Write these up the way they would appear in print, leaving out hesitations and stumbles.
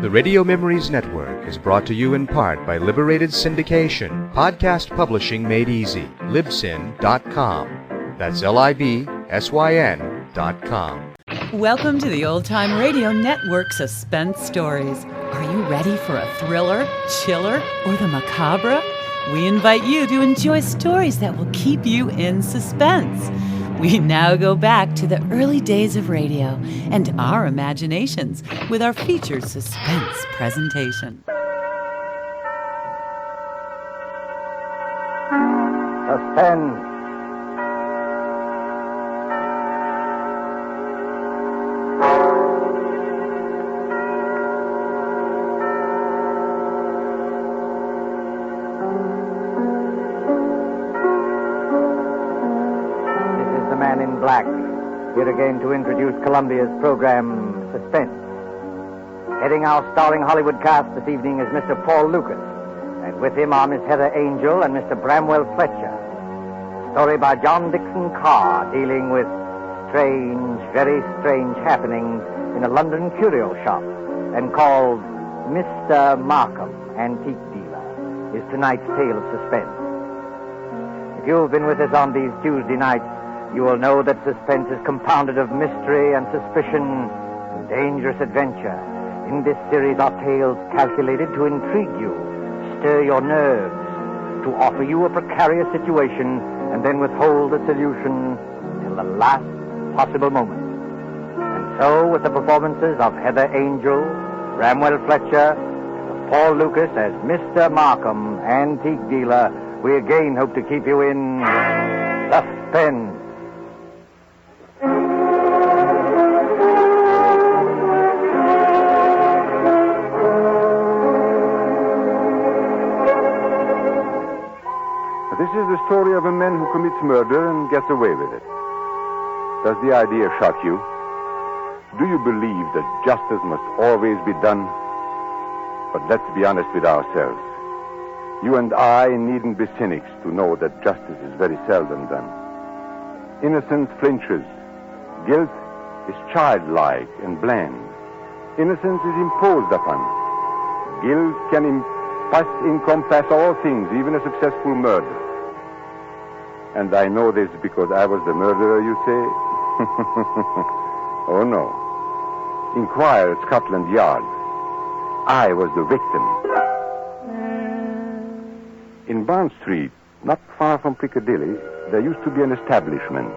The Radio Memories Network is brought to you in part by Liberated Syndication, podcast publishing made easy, libsyn.com. That's LIBSYN.com. Welcome to the Old Time Radio Network Suspense Stories. Are you ready for a thriller, chiller, or the macabre? We invite you to enjoy stories that will keep you in suspense. We now go back to the early days of radio and our imaginations with our featured suspense presentation. Suspense. Black, here again to introduce Columbia's program, Suspense. Heading our starring Hollywood cast this evening is Mr. Paul Lucas, and with him are Miss Heather Angel and Mr. Bramwell Fletcher. Story by John Dixon Carr, dealing with strange, very strange happenings in a London curio shop, and called Mr. Markham, Antique Dealer, is tonight's tale of suspense. If you've been with us on these Tuesday nights, you will know that suspense is compounded of mystery and suspicion and dangerous adventure. In this series are tales calculated to intrigue you, stir your nerves, to offer you a precarious situation, and then withhold the solution till the last possible moment. And so, with the performances of Heather Angel, Bramwell Fletcher, and Paul Lucas as Mr. Markham, Antique Dealer, we again hope to keep you in suspense. This is the story of a man who commits murder and gets away with it. Does the idea shock you? Do you believe that justice must always be done? But let's be honest with ourselves. You and I needn't be cynics to know that justice is very seldom done. Innocence flinches. Guilt is childlike and bland. Innocence is imposed upon. Guilt can encompass all things, even a successful murder. And I know this because I was the murderer, you say? Oh, no. Inquire at Scotland Yard. I was the victim. In Barn Street, not far from Piccadilly, there used to be an establishment,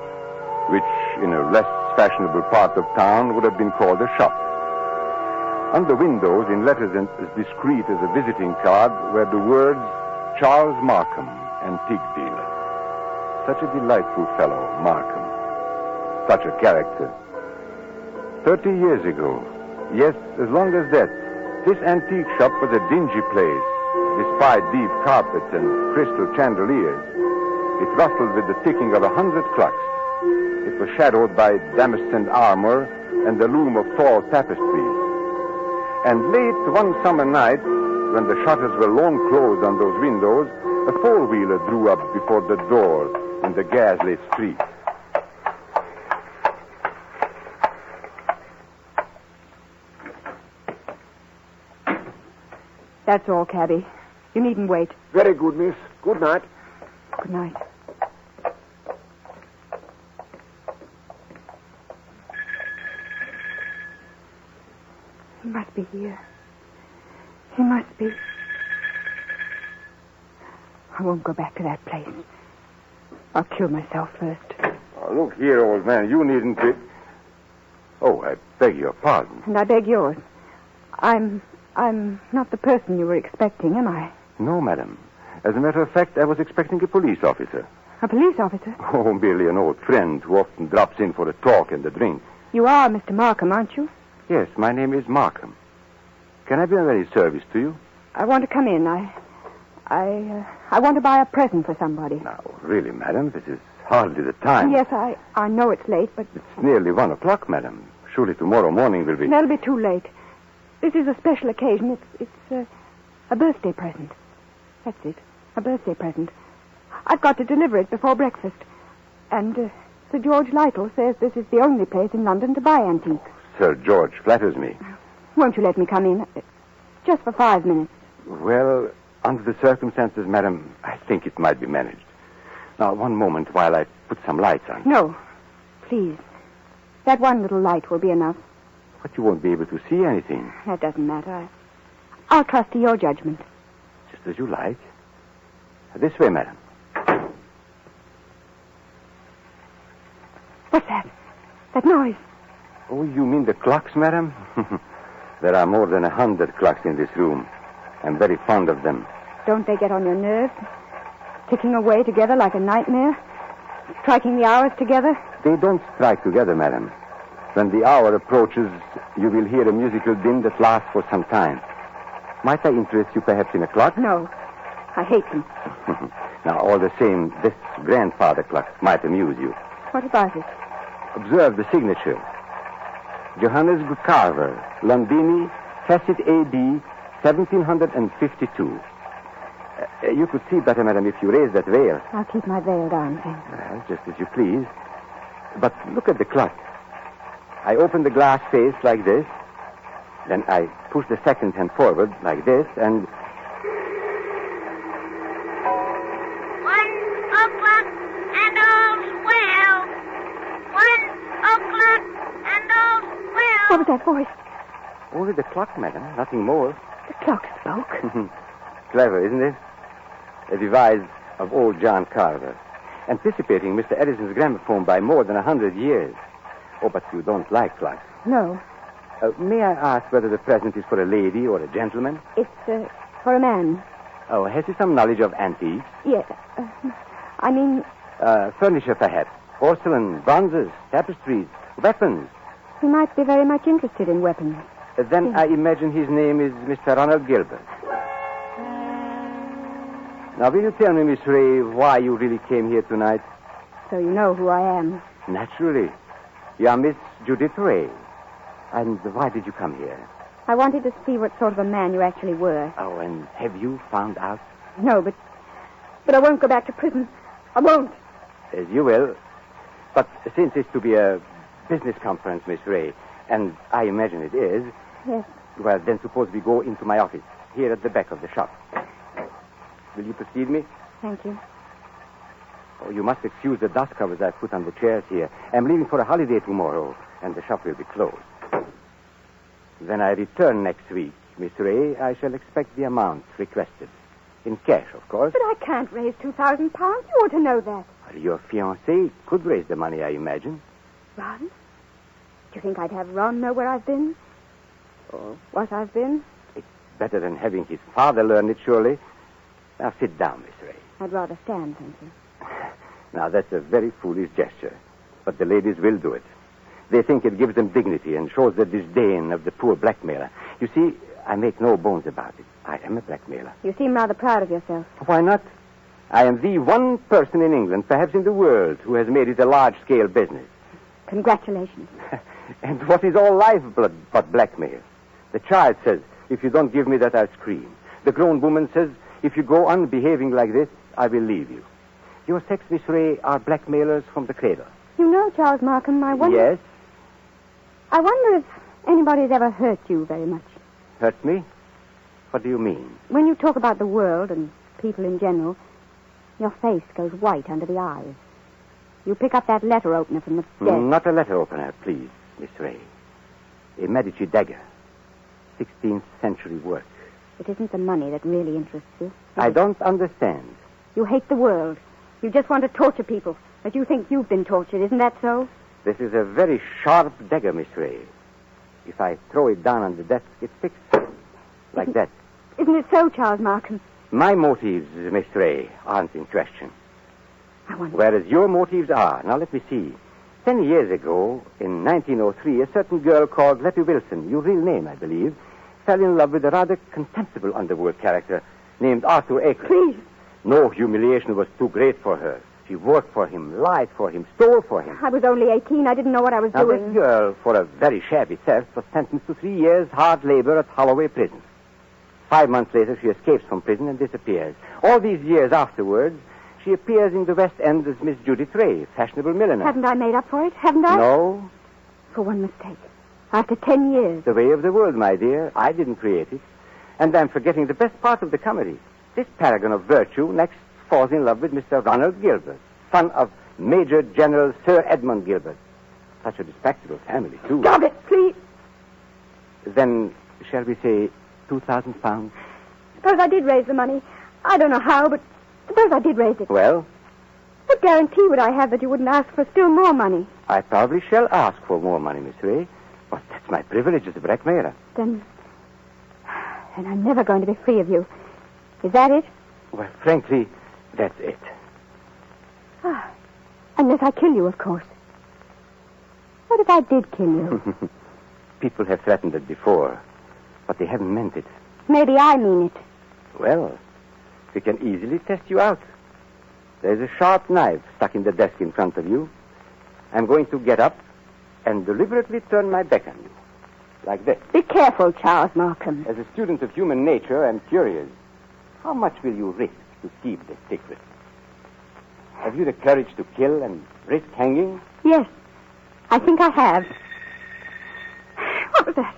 which in a less fashionable part of town would have been called a shop. On the windows, in letters as discreet as a visiting card, were the words, Charles Markham, Antique Dealer. Such a delightful fellow, Markham. Such a character. 30 years ago, yes, as long as that, this antique shop was a dingy place, despite deep carpets and crystal chandeliers. It rustled with the ticking of 100 clocks. It was shadowed by damascened armor and the loom of tall tapestries. And late one summer night, when the shutters were long closed on those windows, a four-wheeler drew up before the door in the gas-lit street. That's all, cabby. You needn't wait. Very good, miss. Good night. Good night. He must be here. He must be. I won't go back to that place. I'll kill myself first. Oh, look here, old man. You needn't be... Oh, I beg your pardon. And I beg yours. I'm not the person you were expecting, am I? No, madam. As a matter of fact, I was expecting a police officer. A police officer? Oh, merely an old friend who often drops in for a talk and a drink. You are Mr. Markham, aren't you? Yes, my name is Markham. Can I be of any service to you? I want to come in. I want to buy a present for somebody. Now, really, madam, this is hardly the time. Yes, I know it's late, but... It's nearly 1 o'clock, madam. Surely tomorrow morning will be... That'll be too late. This is a special occasion. It's a birthday present. That's it. A birthday present. I've got to deliver it before breakfast. And Sir George Lytle says this is the only place in London to buy antiques. Sir George flatters me. Won't you let me come in? Just for 5 minutes. Well, under the circumstances, madam, I think it might be managed. Now, one moment while I put some lights on. No. Please. That one little light will be enough. But you won't be able to see anything. That doesn't matter. I'll trust to your judgment. Just as you like. This way, madam. What's that? That noise. Oh, you mean the clocks, madam? There are more than 100 clocks in this room. I'm very fond of them. Don't they get on your nerves? Ticking away together like a nightmare? Striking the hours together? They don't strike together, madam. When the hour approaches, you will hear a musical din that lasts for some time. Might I interest you perhaps in a clock? No. I hate them. Now, all the same, this grandfather clock might amuse you. What about it? Observe the signature. Johannes Carver, Londini, Facet A.D., 1752. You could see better, madam, if you raise that veil. I'll keep my veil down, thanks. Well, just as you please. But look at the clock. I open the glass face like this. Then I push the second hand forward like this, and... 1 o'clock and all's well. 1 o'clock and all's well. What was that voice? Only the clock, madam, nothing more. The clock spoke. Clever, isn't it? A device of old John Carver, anticipating Mr. Edison's gramophone by more than 100 years. Oh, but you don't like clocks. No. May I ask whether the present is for a lady or a gentleman? It's for a man. Oh, has he some knowledge of antiques? Yes. I mean, Furniture, perhaps. Porcelain, bronzes, tapestries, weapons. he might be very much interested in weapons. Then I imagine his name is Mr. Ronald Gilbert. Now, will you tell me, Miss Ray, why you really came here tonight? So you know who I am. Naturally. You are Miss Judith Ray. And why did you come here? I wanted to see what sort of a man you actually were. Oh, and have you found out? No, but I won't go back to prison. I won't. As you will. But since it's to be a business conference, Miss Ray, and I imagine it is... Yes. Well, then suppose we go into my office, here at the back of the shop. Will you precede me? Thank you. Oh, you must excuse the dust covers I've put on the chairs here. I'm leaving for a holiday tomorrow, and the shop will be closed. When I return next week, Miss Ray, I shall expect the amount requested. In cash, of course. But I can't raise 2,000 pounds. You ought to know that. Well, your fiancé could raise the money, I imagine. Ron? Do you think I'd have Ron know where I've been? Or what I've been? It's better than having his father learn it, surely. Now, sit down, Miss Ray. I'd rather stand, thank you. Now, that's a very foolish gesture. But the ladies will do it. They think it gives them dignity and shows the disdain of the poor blackmailer. You see, I make no bones about it. I am a blackmailer. You seem rather proud of yourself. Why not? I am the one person in England, perhaps in the world, who has made it a large-scale business. Congratulations. And what is all life but blackmail? The child says, if you don't give me that, I'll scream. The grown woman says, if you go on behaving like this, I will leave you. Your sex, Miss Ray, are blackmailers from the cradle. You know, Charles Markham, I wonder... Yes? I wonder if anybody's ever hurt you very much. Hurt me? What do you mean? When you talk about the world and people in general, your face goes white under the eyes. You pick up that letter opener from the desk. Not a letter opener, please, Miss Ray. A Medici dagger. 16th century work. It isn't the money that really interests you. I don't understand. You hate the world. You just want to torture people. But you think you've been tortured, isn't that so? This is a very sharp dagger, Miss Ray. If I throw it down on the desk, it sticks. Like that. Isn't it so, Charles Markham? My motives, Miss Ray, aren't in question. I wonder... Whereas your motives are. Now, let me see. 10 years ago, in 1903, a certain girl called Letty Wilson, your real name, I believe, fell in love with a rather contemptible underworld character named Arthur Akers. Please. No humiliation was too great for her. She worked for him, lied for him, stole for him. I was only 18. I didn't know what I was Now, doing. this girl, for a very shabby theft, was sentenced to 3 years' hard labor at Holloway Prison. 5 months later, she escapes from prison and disappears. All these years afterwards, she appears in the West End as Miss Judith Ray, fashionable milliner. Haven't I made up for it? Haven't I? No. For one mistake. After 10 years. The way of the world, my dear. I didn't create it. And I'm forgetting the best part of the comedy. This paragon of virtue next falls in love with Mr. Ronald Gilbert, son of Major General Sir Edmund Gilbert. Such a respectable family, too. Stop it, please. Then, shall we say, 2,000 pounds? Suppose I did raise the money. I don't know how, but suppose I did raise it. Well, What guarantee would I have that you wouldn't ask for still more money? I probably shall ask for more money, Miss Ray. But that's my privilege as a blackmailer. Then I'm never going to be free of you. Is that it? Well, frankly, that's it. Unless I kill you, of course. What if I did kill you? People have threatened it before, but they haven't meant it. Maybe I mean it. Well, we can easily test you out. There's a sharp knife stuck in the desk in front of you. I'm going to get up and deliberately turn my back on you. Like this. Be careful, Charles Markham. As a student of human nature, I'm curious. How much will you risk to keep this secret? Have you the courage to kill and risk hanging? Yes, I think I have. What was that?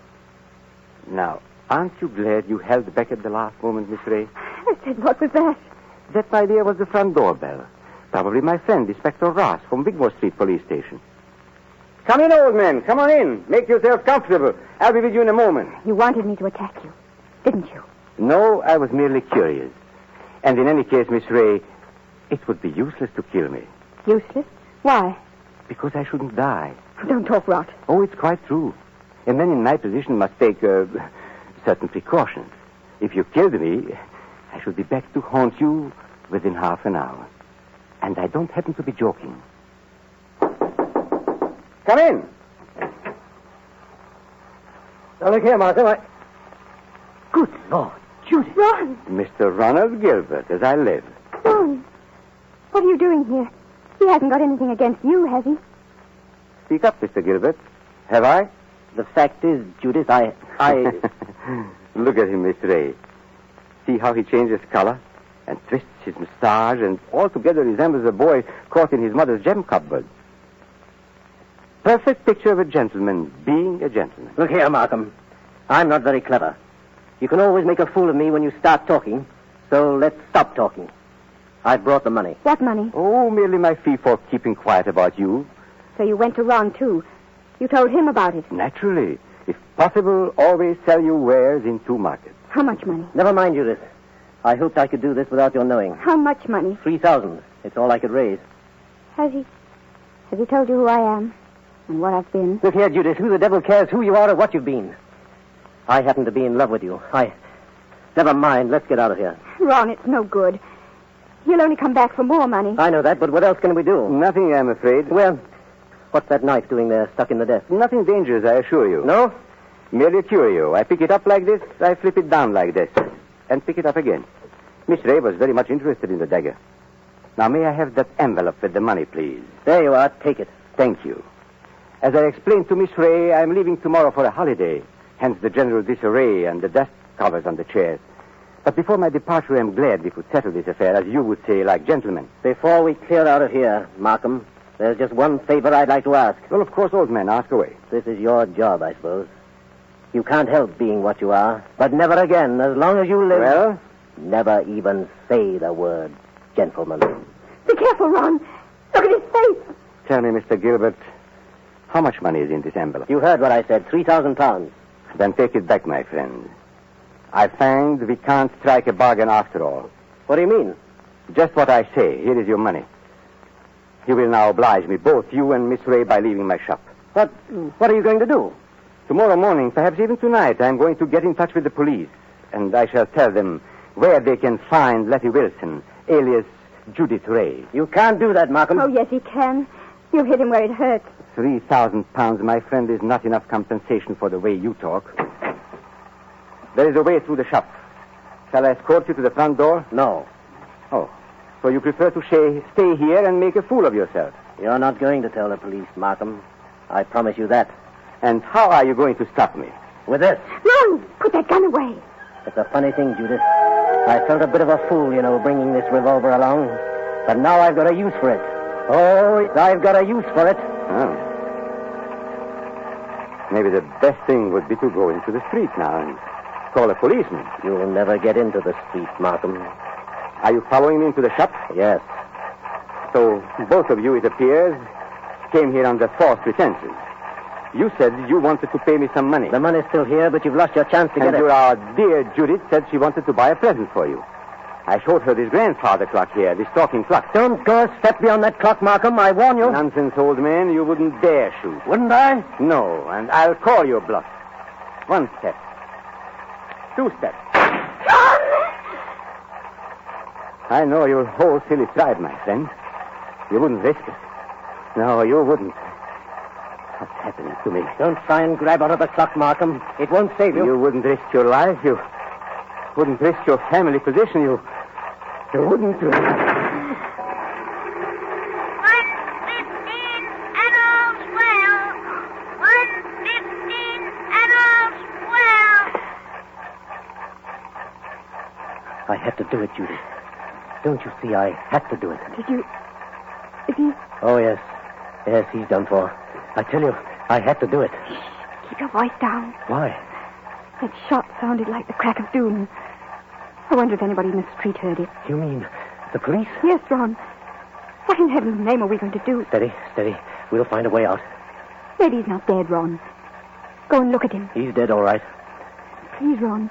Now, aren't you glad you held back at the last moment, Miss Ray? I said, what was that? That, my dear, was the front doorbell. Probably my friend, Inspector Ross, from Wigmore Street Police Station. Come in, old man. Come on in. Make yourself comfortable. I'll be with you in a moment. You wanted me to attack you, didn't you? No, I was merely curious. And in any case, Miss Ray, it would be useless to kill me. Useless? Why? Because I shouldn't die. Don't talk rot. Oh, it's quite true. A man in my position must take certain precautions. If you killed me, I should be back to haunt you within half an hour. And I don't happen to be joking. Come in. Now, look here, Martha. Good Lord, Judith. Ron! Mr. Ronald Gilbert, as I live. Ron! What are you doing here? He hasn't got anything against you, has he? Speak up, Mr. Gilbert. Have I? The fact is, Judith, I... Look at him, Miss Ray. See how he changes color and twists his mustache and altogether resembles a boy caught in his mother's gem cupboard. Perfect picture of a gentleman being a gentleman. Look here, Markham. I'm not very clever. You can always make a fool of me when you start talking, so let's stop talking. I brought the money. What money? Oh, merely my fee for keeping quiet about you. So you went to Ron, too. You told him about it. Naturally. If possible, always sell your wares in two markets. How much money? Never mind, Judith. I hoped I could do this without your knowing. How much money? 3,000. It's all I could raise. Has he told you who I am? And what I've been? Look here, Judith. Who the devil cares who you are or what you've been? I happen to be in love with you. Never mind. Let's get out of here. Ron, it's no good. He'll only come back for more money. I know that, but what else can we do? Nothing, I'm afraid. Well, what's that knife doing there, stuck in the desk? Nothing dangerous, I assure you. No? Merely a curio. I pick it up like this, I flip it down like this, and pick it up again. Miss Ray was very much interested in the dagger. Now, may I have that envelope with the money, please? There you are. Take it. Thank you. As I explained to Miss Ray, I'm leaving tomorrow for a holiday, hence the general disarray and the dust covers on the chairs. But before my departure, I'm glad we could settle this affair, as you would say, like gentlemen. Before we clear out of here, Markham, there's just one favor I'd like to ask. Well, of course, old man, ask away. This is your job, I suppose. You can't help being what you are, but never again, as long as you live. Well? Never even say the word gentleman. Be careful, Ron. Look at his face. Tell me, Mr. Gilbert, how much money is in this envelope? You heard what I said, 3,000 pounds. Then take it back, my friend. I find we can't strike a bargain after all. What do you mean? Just what I say. Here is your money. You will now oblige me, both you and Miss Ray, by leaving my shop. What are you going to do? Tomorrow morning, perhaps even tonight, I'm going to get in touch with the police, and I shall tell them where they can find Letty Wilson, alias Judith Ray. You can't do that, Markham. Oh, yes, he can. You hit him where it hurts. 3,000 pounds, my friend, is not enough compensation for the way you talk. There is a way through the shop. Shall I escort you to the front door? No. Oh, so you prefer to stay here and make a fool of yourself? You're not going to tell the police, Markham. I promise you that. And how are you going to stop me? With this. Ron, put that gun away. It's a funny thing, Judith. I felt a bit of a fool, bringing this revolver along. But now I've got a use for it. Oh, I've got a use for it. Oh. Maybe the best thing would be to go into the street now and call a policeman. You'll never get into the street, Markham. Are you following me into the shop? Yes. So both of you, it appears, came here under false pretenses. You said you wanted to pay me some money. The money's still here, but you've lost your chance to get it. And our dear Judith said she wanted to buy a present for you. I showed her this grandfather clock here, this talking clock. Don't go a step beyond that clock, Markham. I warn you. Nonsense, old man. You wouldn't dare shoot. Wouldn't I? No, and I'll call your bluff. 1 step. 2 steps. I know your whole silly side, my friend. You wouldn't risk it. No, you wouldn't. What's happening to me? Don't try and grab out of the clock, Markham. It won't save you. You wouldn't risk your life. You wouldn't risk your family position. You wouldn't. 1:15 and all's well. 1:15 and all's well. I had to do it, Judy. Don't you see I had to do it? Did you... Is he... Oh, yes. Yes, he's done for. I tell you, I had to do it. Keep your voice down. Why? That shot sounded like the crack of doom. I wonder if anybody in the street heard it. You mean the police? Yes, Ron. What in heaven's name are we going to do? Steady, steady. We'll find a way out. Maybe he's not dead, Ron. Go and look at him. He's dead, all right. Please, Ron.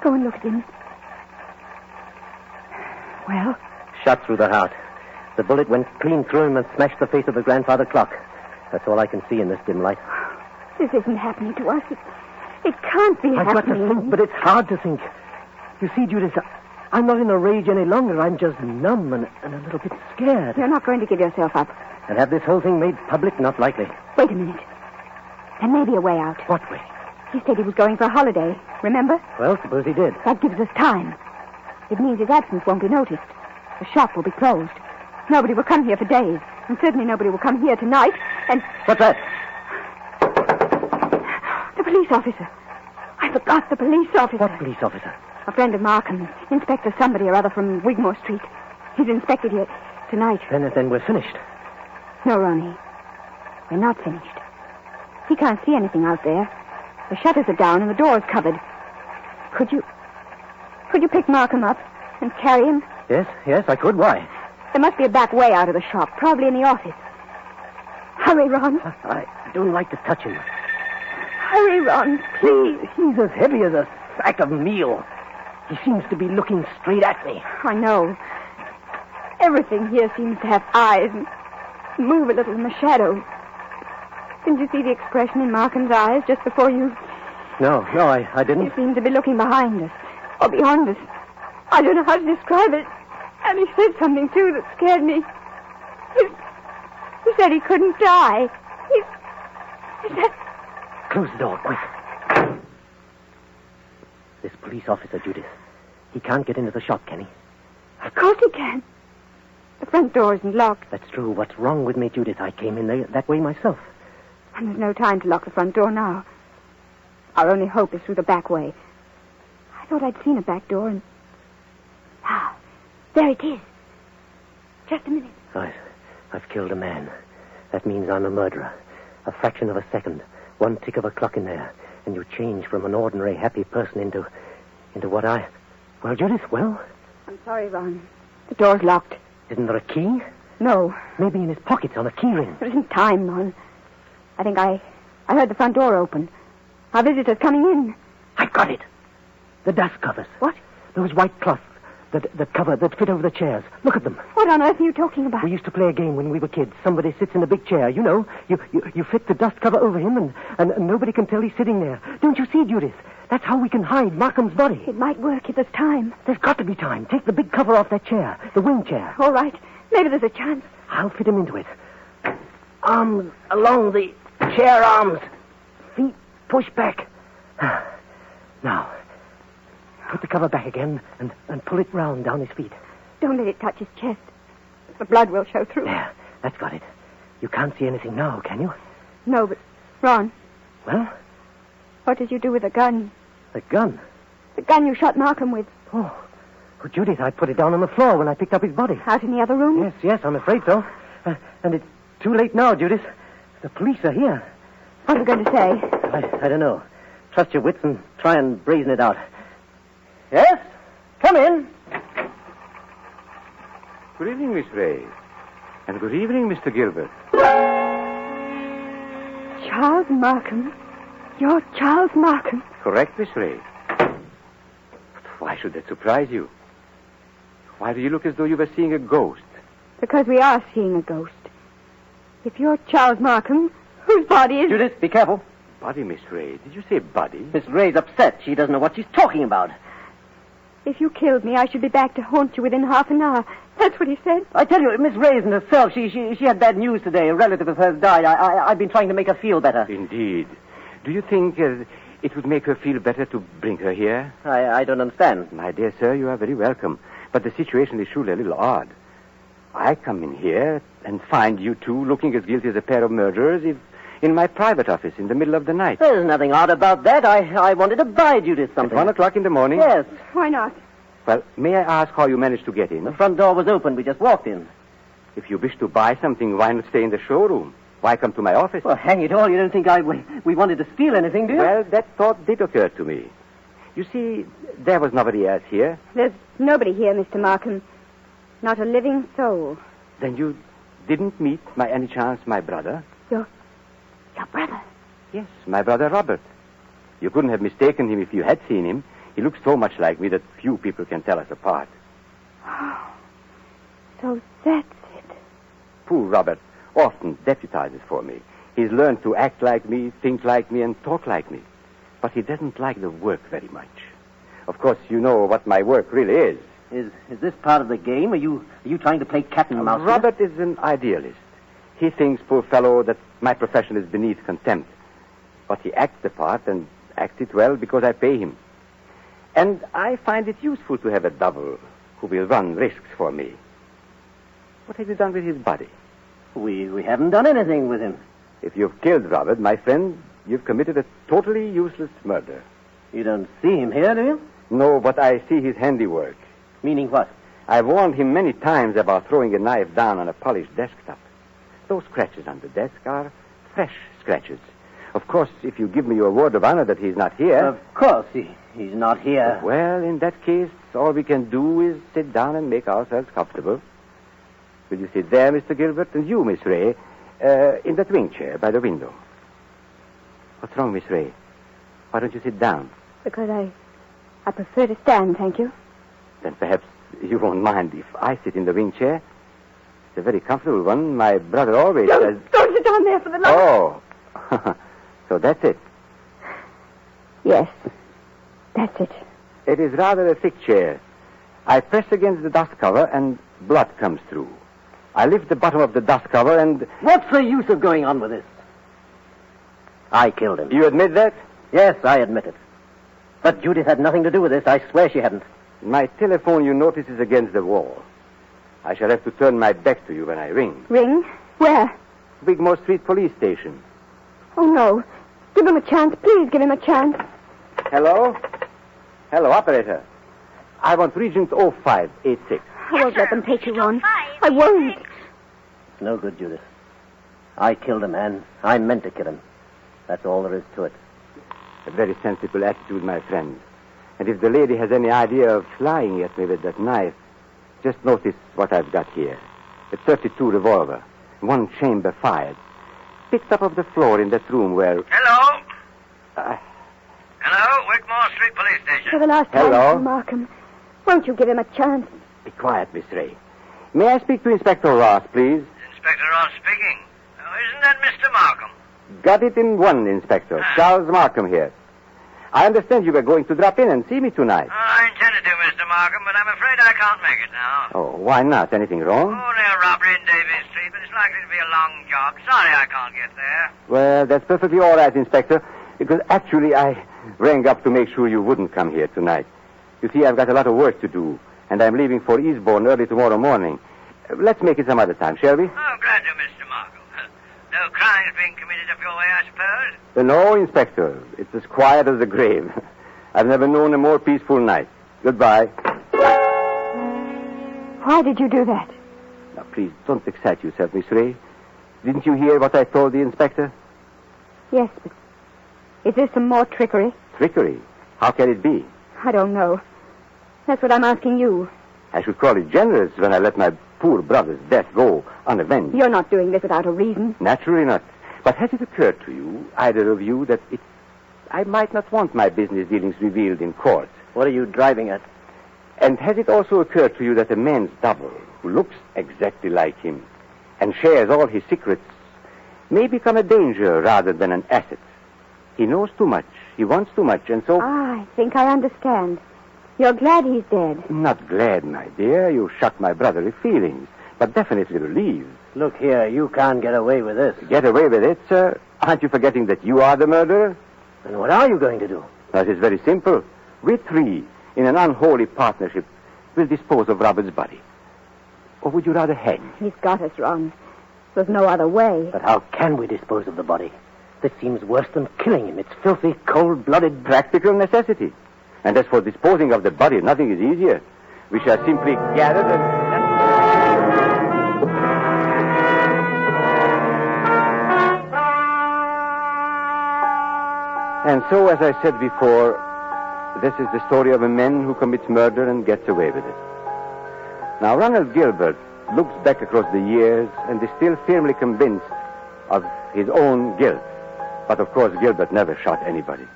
Go and look at him. Well? Shot through the heart. The bullet went clean through him and smashed the face of the grandfather clock. That's all I can see in this dim light. This isn't happening to us. It can't be I've got happening. to think, but it's hard to think. You see, Judith, I'm not in a rage any longer. I'm just numb and a little bit scared. You're not going to give yourself up. And have this whole thing made public? Not likely. Wait a minute. There may be a way out. What way? He said he was going for a holiday. Remember? Well, suppose he did. That gives us time. It means his absence won't be noticed. The shop will be closed. Nobody will come here for days. And certainly nobody will come here tonight. And... What's that? The police officer. I forgot the police officer. What police officer? A friend of Markham. Inspector somebody or other from Wigmore Street. He's inspected here tonight. Then we're finished. No, Ronnie. We're not finished. He can't see anything out there. The shutters are down and the door is covered. Could you pick Markham up and carry him? Yes, I could. Why? There must be a back way out of the shop, probably in the office. Hurry, Ron. I don't like to touch him. Hurry, Ron, please. He's as heavy as a sack of meal. He seems to be looking straight at me. I know. Everything here seems to have eyes and move a little in the shadow. Didn't you see the expression in Markham's eyes just before you... No, I didn't. He seemed to be looking behind us, or beyond us. I don't know how to describe it. And he said something, too, that scared me. He said he couldn't die. He said... Close the door, quick. This police officer, Judith, he can't get into the shop, can he? Of course he can. The front door isn't locked. That's true. What's wrong with me, Judith? I came in there that way myself. And there's no time to lock the front door now. Our only hope is through the back way. I thought I'd seen a back door and... Ah, there it is. Just a minute. I've killed a man. That means I'm a murderer. A fraction of a second. One tick of a clock in there. And you change from an ordinary happy person into what I... Well, Judith, well? I'm sorry, Ron. The door's locked. Isn't there a key? No. Maybe in his pockets on a key ring. There isn't time, Ron. I think I heard the front door open. Our visitor's coming in. I've got it. The dust covers. What? Those white cloths that fit over the chairs. Look at them. What on earth are you talking about? We used to play a game when we were kids. Somebody sits in a big chair, you know. You fit the dust cover over him and nobody can tell he's sitting there. Don't you see, Judith? That's how we can hide Markham's body. It might work if there's time. There's got to be time. Take the big cover off that chair, the wing chair. All right. Maybe there's a chance. I'll fit him into it. Arms along the chair arms. Feet pushed back. Now, put the cover back again and pull it round down his feet. Don't let it touch his chest. The blood will show through. There, that's got it. You can't see anything now, can you? No, but... Ron. Well? What did you do with the gun? The gun? The gun you shot Markham with. Oh, Judith, I put it down on the floor when I picked up his body. Out in the other room? Yes, I'm afraid so. And it's too late now, Judith. The police are here. What are you going to say? I don't know. Trust your wits and try and brazen it out. Yes? Come in. Good evening, Miss Ray. And good evening, Mr. Gilbert. Charles Markham? You're Charles Markham? Correct, Miss Ray. But why should that surprise you? Why do you look as though you were seeing a ghost? Because we are seeing a ghost. If you're Charles Markham, whose body is... Judith, be careful. Body, Miss Ray. Did you say body? Miss Ray's upset. She doesn't know what she's talking about. If you killed me, I should be back to haunt you within half an hour. That's what he said. I tell you, Miss Ray isn't herself. She had bad news today. A relative of hers died. I've been trying to make her feel better. Indeed. Do you think it would make her feel better to bring her here? I don't understand. My dear sir, you are very welcome. But the situation is surely a little odd. I come in here and find you two looking as guilty as a pair of murderers in my private office in the middle of the night. There's nothing odd about that. I wanted to buy Judith something. At 1 o'clock in the morning? Yes. Why not? Well, may I ask how you managed to get in? The front door was open. We just walked in. If you wish to buy something, why not stay in the showroom? Why come to my office? Well, hang it all. You don't think we wanted to steal anything, do you? Well, that thought did occur to me. You see, there was nobody else here. There's nobody here, Mr. Markham. Not a living soul. Then you didn't meet, by any chance, my brother? Your brother? Yes, my brother Robert. You couldn't have mistaken him if you had seen him. He looks so much like me that few people can tell us apart. Oh, so that's it. Poor Robert often deputizes for me. He's learned to act like me, think like me, and talk like me. But he doesn't like the work very much. Of course, you know what my work really is. Is this part of the game? Are you trying to play cat and mouse? Robert is an idealist. He thinks, poor fellow, that my profession is beneath contempt. But he acts the part and acts it well because I pay him. And I find it useful to have a double who will run risks for me. What have you done with his body? We haven't done anything with him. If you've killed Robert, my friend, you've committed a totally useless murder. You don't see him here, do you? No, but I see his handiwork. Meaning what? I've warned him many times about throwing a knife down on a polished desktop. Those scratches on the desk are fresh scratches. Of course, if you give me your word of honor that he's not here... Of course, he's not here. Well, in that case, all we can do is sit down and make ourselves comfortable. Will you sit there, Mr. Gilbert, and you, Miss Ray, in that wing chair by the window? What's wrong, Miss Ray? Why don't you sit down? Because I prefer to stand, thank you. Then perhaps you won't mind if I sit in the wing chair. It's a very comfortable one. My brother always says... Don't sit down there for the love... Oh. So that's it. Yes, that's it. It is rather a thick chair. I press against the dust cover and blood comes through. I lift the bottom of the dust cover and... What's the use of going on with this? I killed him. You admit that? Yes, I admit it. But Judith had nothing to do with this. I swear she hadn't. My telephone, you notice, is against the wall. I shall have to turn my back to you when I ring. Ring? Where? Wigmore Street Police Station. Oh, no. Give him a chance. Please give him a chance. Hello? Hello, operator. I want Regent 0586. I won't let them take you on. I won't. It's no good, Judith. I killed a man. I meant to kill him. That's all there is to it. A very sensible attitude, my friend. And if the lady has any idea of flying at me with that knife, just notice what I've got here. A .32 revolver. One chamber fired. Picked up off the floor in that room where... Hello? Hello, Wigmore Street Police Station. For the last time, Hello? Mr. Markham, won't you give him a chance? Be quiet, Miss Ray. May I speak to Inspector Ross, please? Inspector Ross speaking. Oh, isn't that Mr. Markham? Got it in one, Inspector. Charles Markham here. I understand you were going to drop in and see me tonight. Oh, I intended to, Mr. Markham, but I'm afraid I can't make it now. Oh, why not? Anything wrong? Only a robbery in Davies Street, but it's likely to be a long job. Sorry I can't get there. Well, that's perfectly all right, Inspector, because actually I rang up to make sure you wouldn't come here tonight. You see, I've got a lot of work to do, and I'm leaving for Eastbourne early tomorrow morning. Let's make it some other time, shall we? Oh, glad to, Mr. Markham. No crimes being committed up your way, I suppose? No, Inspector. It's as quiet as the grave. I've never known a more peaceful night. Goodbye. Why did you do that? Now, please, don't excite yourself, Miss Ray. Didn't you hear what I told the inspector? Yes, but is there some more trickery? Trickery? How can it be? I don't know. That's what I'm asking you. I should call it generous when I let my poor brother's death go unavenged. You're not doing this without a reason. Naturally not. But has it occurred to you, either of you, that I might not want my business dealings revealed in court? What are you driving at? And has it also occurred to you that a man's double, who looks exactly like him and shares all his secrets, may become a danger rather than an asset? He knows too much, he wants too much, and so... I think I understand. You're glad he's dead. Not glad, my dear. You shocked my brotherly feelings, but definitely relieved. Look here, you can't get away with this. Get away with it, sir? Aren't you forgetting that you are the murderer? And what are you going to do? That is very simple. We three, in an unholy partnership, will dispose of Robert's body. Or would you rather hang? He's got us wrong. There's no other way. But how can we dispose of the body? This seems worse than killing him. It's filthy, cold-blooded... Practical necessity. And as for disposing of the body, nothing is easier. We shall simply gather the... And so, as I said before, this is the story of a man who commits murder and gets away with it. Now, Ronald Gilbert looks back across the years and is still firmly convinced of his own guilt. But, of course, Gilbert never shot anybody.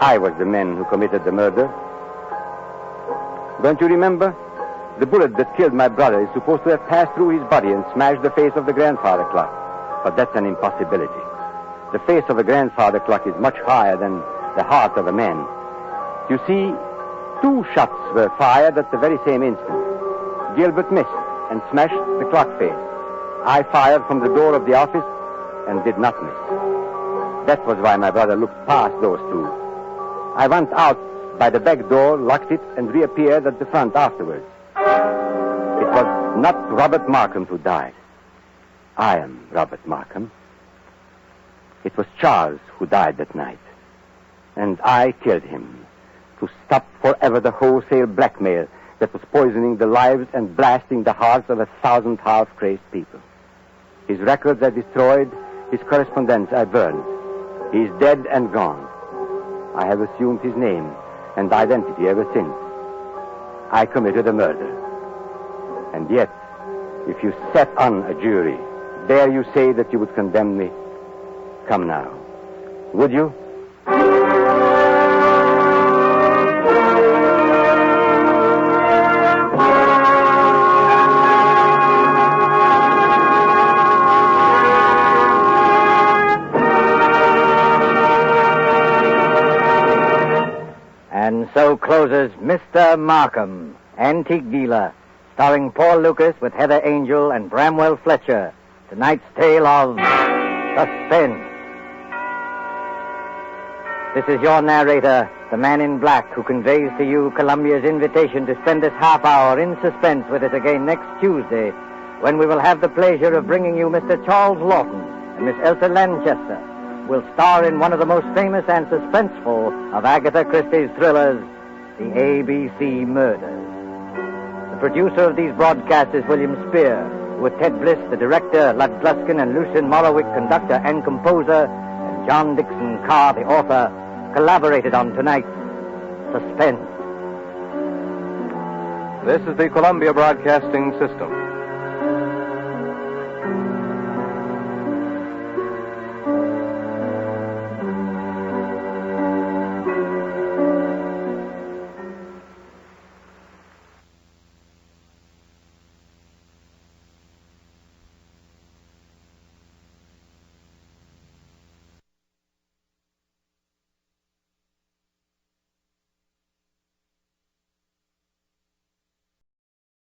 I was the man who committed the murder. Don't you remember? The bullet that killed my brother is supposed to have passed through his body and smashed the face of the grandfather clock. But that's an impossibility. The face of a grandfather clock is much higher than the heart of a man. You see, 2 shots were fired at the very same instant. Gilbert missed and smashed the clock face. I fired from the door of the office and did not miss. That was why my brother looked past those 2. I went out by the back door, locked it, and reappeared at the front afterwards. It was not Robert Markham who died. I am Robert Markham. It was Charles who died that night. And I killed him to stop forever the wholesale blackmail that was poisoning the lives and blasting the hearts of 1,000 half-crazed people. His records I destroyed, his correspondence I burned. He is dead and gone. I have assumed his name and identity ever since. I committed a murder. And yet, if you sat on a jury, dare you say that you would condemn me? Come now. Would you? And so closes Mr. Markham, Antique Dealer, starring Paul Lucas with Heather Angel and Bramwell Fletcher. Tonight's tale of Suspense. This is your narrator, the man in black, who conveys to you Columbia's invitation to spend this half hour in suspense with us again next Tuesday, when we will have the pleasure of bringing you Mr. Charles Lawton and Miss Elsa Lanchester, will star in one of the most famous and suspenseful of Agatha Christie's thrillers, The ABC Murders. The producer of these broadcasts is William Spear, with Ted Bliss, the director, Lud Gluskin and Lucien Morawick, conductor and composer, and John Dixon Carr, the author, collaborated on tonight's Suspense. This is the Columbia Broadcasting System.